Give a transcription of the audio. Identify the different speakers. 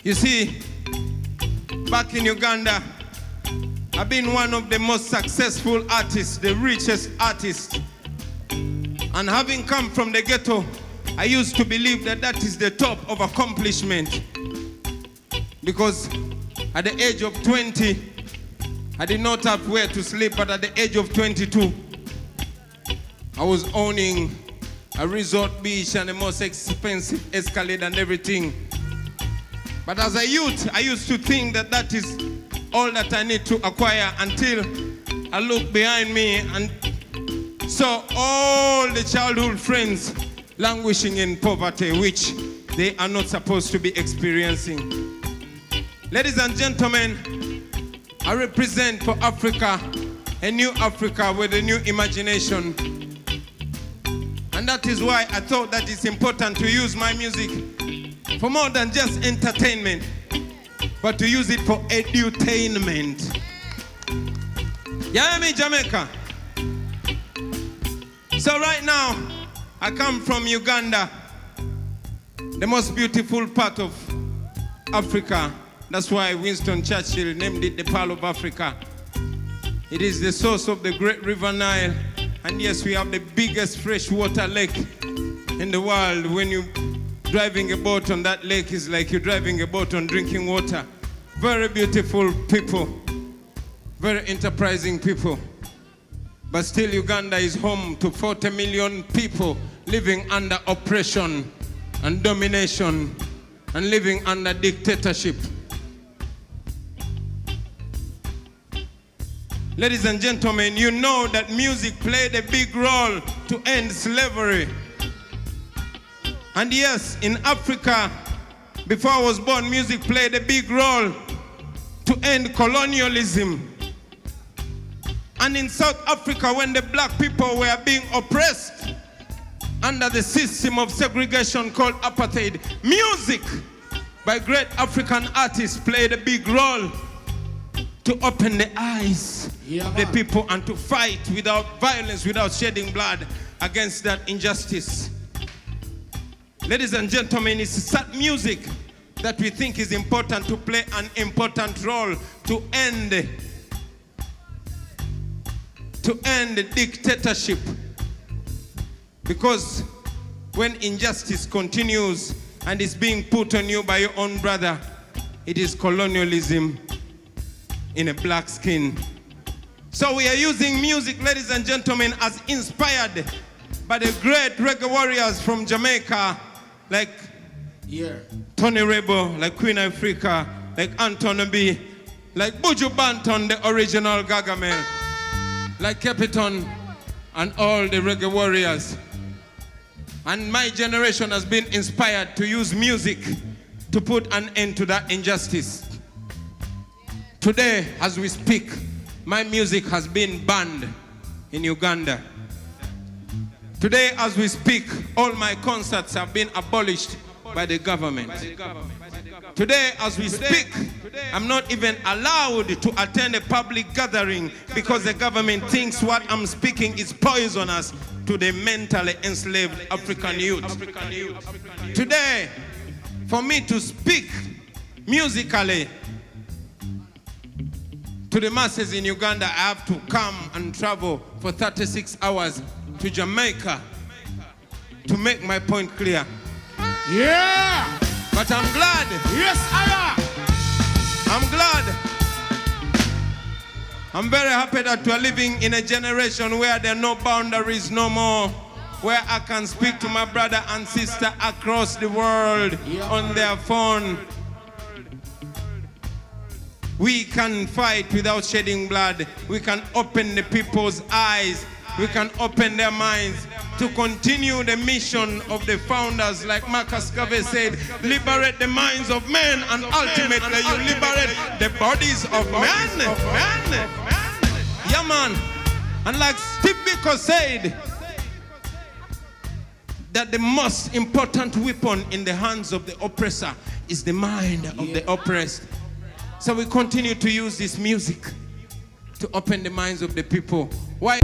Speaker 1: You see, back in Uganda, I've been one of the most successful artists, the richest artist. And having come from the ghetto, I used to believe that that is the top of accomplishment. Because at the age of 20, I did not have where to sleep, but at the age of 22, I was owning a resort beach and the most expensive Escalade and everything. But as a youth, I used to think that that is all that I need to acquire until I looked behind me and saw all the childhood friends languishing in poverty, which they are not supposed to be experiencing. Ladies and gentlemen, I represent for Africa, a new Africa with a new imagination. And that is why I thought that it's important to use my music for more than just entertainment, but to use it for edutainment. You hear me, Jamaica? So right now, I come from Uganda, the most beautiful part of Africa. That's why Winston Churchill named it the Pearl of Africa. It is the source of the great river Nile. And yes, we have the biggest freshwater lake in the world. When you're driving a boat on that lake, it's like you're driving a boat on drinking water. Very beautiful people, very enterprising people. But still, Uganda is home to 40 million people living under oppression and domination and living under dictatorship. Ladies and gentlemen, you know that music played a big role to end slavery. And yes, in Africa, before I was born, music played a big role to end colonialism. And in South Africa, when the black people were being oppressed under the system of segregation called apartheid, music by great African artists played a big role to open the eyes of the people and to fight without violence, without shedding blood against that injustice. Ladies and gentlemen, it's that music that we think is important to play an important role to end dictatorship. Because when injustice continues and is being put on you by your own brother, it is colonialism in a black skin. So we are using music, ladies and gentlemen, as inspired by the great reggae warriors from Jamaica, like Tony Rebel, like Queen Africa, like Anthony B, like Buju Banton, the original Gargamel, like Capitan, and all the reggae warriors. And my generation has been inspired to use music to put an end to that injustice. Today, as we speak, my music has been banned in Uganda. Today, as we speak, all my concerts have been abolished by the government. Today, as we speak, I'm not even allowed to attend a public gathering because the government thinks what I'm speaking is poisonous to the mentally enslaved African youth. Today, for me to speak musically to the masses in Uganda, I have to come and travel for 36 hours to Jamaica to make my point clear.
Speaker 2: Yeah!
Speaker 1: But I'm glad.
Speaker 2: Yes, I am!
Speaker 1: I'm glad. I'm very happy that we're living in a generation where there are no boundaries no more, where I can speak to my brother and sister across the world on their phone. We can fight without shedding blood. We can open the people's eyes. We can open their minds to continue the mission of the founders, like Marcus Garvey said, liberate the minds of men and ultimately you liberate the bodies of men. Yeah, man. And like Steve Biko said, that the most important weapon in the hands of the oppressor is the mind of the oppressed. So we continue to use this music to open the minds of the people. Why?